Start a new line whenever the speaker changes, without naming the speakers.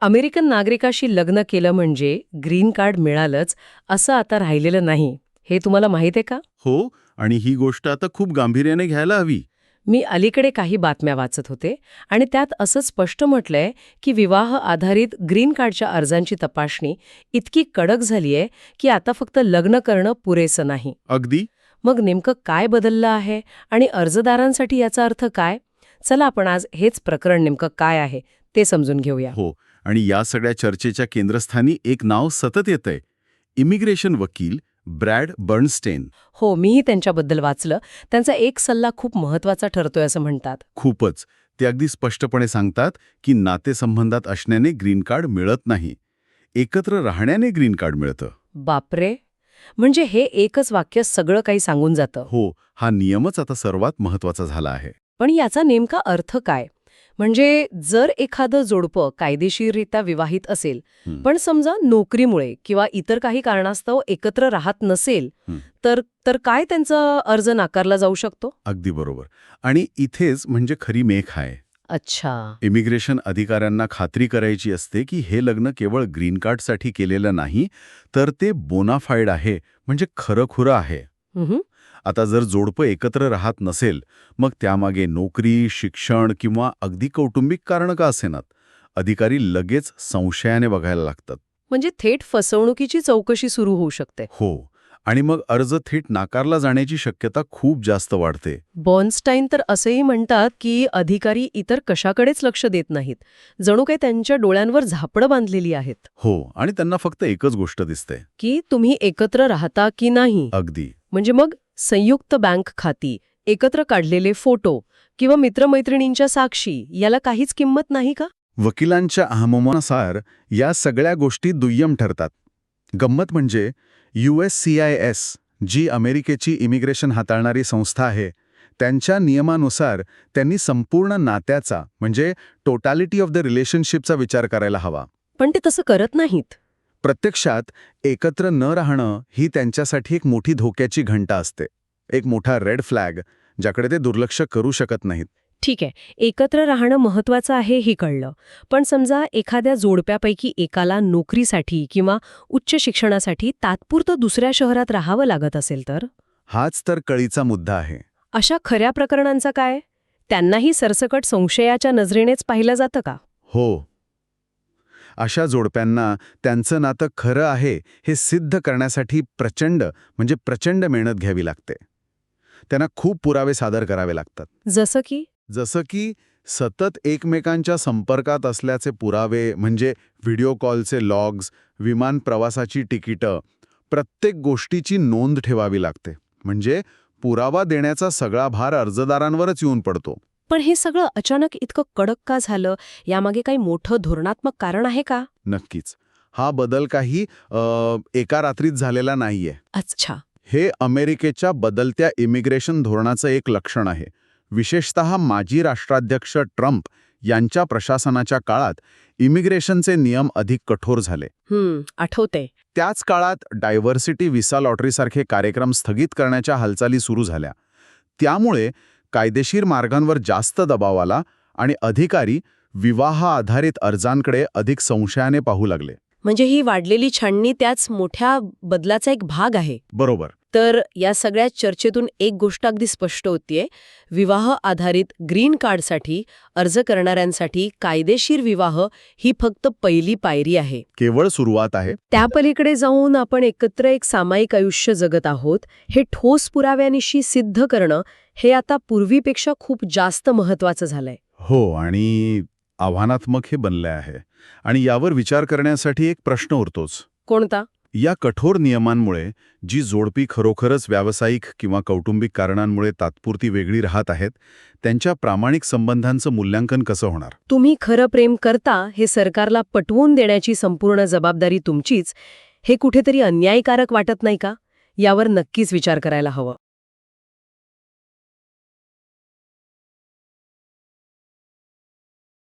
American नागरिकाशी लग्न केलं म्हणजे ग्रीन कार्ड मिळालंच असं आता राहिलेलं नाही. हे तुम्हाला माहीत आहे का?
हो, आणि ही गोष्ट आता खूप गांभीर्याने घ्यायला हवी.
मी अलीकडे काही बातम्या वाचत होते आणि त्यात असं स्पष्ट म्हटलंय की विवाह आधारित ग्रीन कार्डच्या अर्जांची तपासणी इतकी कडक झालीय की आता फक्त लग्न करणं पुरेसं नाही.
अगदी.
मग नेमकं काय बदललं आहे आणि अर्जदारांसाठी याचा अर्थ काय? चला आपण आज हेच प्रकरण नेमकं काय आहे ते समजून घेऊया.
हो, आणि या सगळ्या चर्चेच्या केंद्रस्थानी एक नाव सतत येतंय. इमिग्रेशन वकील ब्रॅड बर्नस्टेन.
हो, मीही त्यांच्याबद्दल वाचलं. त्यांचा एक सल्ला खूप महत्वाचा ठरतोय असं म्हणतात.
खूपच. ते अगदी स्पष्टपणे सांगतात की नातेसंबंधात असण्याने ग्रीन कार्ड मिळत नाही. एकत्र राहण्याने ग्रीन कार्ड मिळतं.
बापरे, म्हणजे हे एकच वाक्य सगळं काही सांगून जातं.
हो, हा नियमच आता सर्वात महत्वाचा झाला आहे.
पण याचा नेमका अर्थ काय? म्हणजे जर एखादं जोडपं कायदेशीररित्या विवाहित असेल,
हं.
पण समजा नोकरीमुळे किंवा इतर काही कारणास्तव एकत्र राहत नसेल,
हं.
तर काय त्यांचा अर्ज नाकारला जाऊ शकतो?
अगदी बरोबर. आणि इथेच म्हणजे खरी मेख आहे.
अच्छा.
इमिग्रेशन अधिकाऱ्यांना खात्री करायची असते की हे लग्न केवळ ग्रीन कार्डसाठी केलेलं नाही, तर ते बोनाफाईड आहे, म्हणजे खरंखुरं आहे.
उहुं.
आता जर जोडपं एकत्र राहत नसेल, मग त्यामागे नोकरी, शिक्षण किंवा अगदी कौटुंबिक कारणं का असेनात, अधिकारी लगेच संशयाने बघायला लागतात.
म्हणजे थेट फसवणुकीची चौकशी सुरू होऊ शकते.
हो, आणि मग अर्ज थेट नाकारला जाण्याची शक्यता खूप जास्त वाढते.
बॉर्नस्टाईन तर असंही म्हणतात की अधिकारी इतर कशाकडेच लक्ष देत नाहीत, जणू काही त्यांच्या डोळ्यांवर झापडं बांधलेली आहेत.
हो, आणि त्यांना फक्त एकच गोष्ट दिसते.
की तुम्ही एकत्र राहता की नाही.
अगदी.
म्हणजे मग संयुक्त बँक खाती, एकत्र काढलेले फोटो किंवा मित्रमैत्रिणींच्या साक्षी याला काहीच किंमत नाही का?
वकिलांच्या अहमनुसार या सगळ्या गोष्टी दुय्यम ठरतात. गंमत म्हणजे USCIS, जी अमेरिकेची इमिग्रेशन हाताळणारी संस्था आहे, त्यांच्या नियमानुसार त्यांनी संपूर्ण नात्याचा म्हणजे टोटॅलिटी ऑफ द रिलेशनशिपचा विचार करायला हवा.
पण ते तसं करत नाहीत.
प्रत्यक्षात एकत्र न राहणं ही त्यांच्यासाठी एक मोठी धोक्याची घंटा असते, एक मोठा रेड फ्लॅग, ज्याकडे ते दुर्लक्ष करू शकत नाहीत.
ठीक आहे, एकत्र राहणं महत्वाचं आहे हे कळलं. पण समजा एखाद्या जोडप्यापैकी एकाला नोकरीसाठी किंवा उच्च शिक्षणासाठी तात्पुरतं दुसऱ्या शहरात राहावं लागत असेल तर?
हाच तर कळीचा मुद्दा आहे.
अशा खऱ्या प्रकरणांचा काय? त्यांनाही सरसकट संशयाच्या नजरेनेच पाहिलं जातं का?
हो, अशा जोडप्यांना त्यांचं नातं खरं आहे हे सिद्ध करण्यासाठी प्रचंड मेहनत घ्यावी लागते. त्यांना खूप पुरावे सादर करावे लागतात.
जसं की
सतत एकमेकांच्या संपर्कात असल्याचे पुरावे, म्हणजे व्हिडिओ कॉलचे लॉग्स, विमान प्रवासाची तिकीटं, प्रत्येक गोष्टीची नोंद ठेवावी लागते. म्हणजे पुरावा देण्याचा सगळा भार अर्जदारांवरच येऊन पडतो.
पण हे सगळं अचानक इतकं कडक का झालं? यामागे काही मोठं धोरणात्मक कारण आहे का?
नक्कीच. हा बदल काही एका रात्रीत झालेला नाहीये.
अच्छा.
हे अमेरिकेच्या बदलत्या इमिग्रेशन धोरणाचं एक लक्षण आहे. विशेषतः माजी राष्ट्राध्यक्ष ट्रम्प यांच्या प्रशासनाच्या काळात इमिग्रेशनचे नियम अधिक कठोर झाले.
आठवते.
त्याच काळात डायव्हर्सिटी व्हिसा लॉटरीसारखे कार्यक्रम स्थगित करण्याच्या हालचाली सुरू झाल्या. त्यामुळे कायदेशीर मार्गांवर जास्त दबाव आला आणि अधिकारी विवाह आधारित अर्जांकडे अधिक संशयाने पाहू लागले.
म्हणजे ही वाढलेली छाननी त्याच मोठ्या बदलाचा एक भाग आहे.
बरोबर.
तर या सगळ्या चर्चेतून एक गोष्ट अगदी स्पष्ट होतीये. विवाह आधारित ग्रीन कार्डसाठी अर्ज करणाऱ्यांसाठी कायदेशीर विवाह ही फक्त पहिली पायरी आहे.
केवळ सुरुवात आहे.
त्यापलीकडे जाऊन आपण एकत्र एक सामायिक आयुष्य जगत आहोत हे ठोस पुराव्यानिशी सिद्ध करणं हे आता पूर्वीपेक्षा खूप जास्त महत्वाचं झालंय.
हो, आणि आव्हानात्मक हे बनले आहे. आणि यावर विचार करण्यासाठी एक प्रश्न उरतोच.
कोणता?
या कठोर नियमांमुळे जी जोडपी खरोखरच व्यावसायिक किंवा कौटुंबिक कारणांमुळे तात्पुरती वेगळी राहत आहेत, त्यांच्या प्रामाणिक संबंधांचं मूल्यांकन कसं होणार?
तुम्ही खरं प्रेम करता हे सरकारला पटवून देण्याची संपूर्ण जबाबदारी तुमचीच. हे कुठेतरी अन्यायकारक वाटत नाही का? यावर नक्कीच विचार करायला हवं.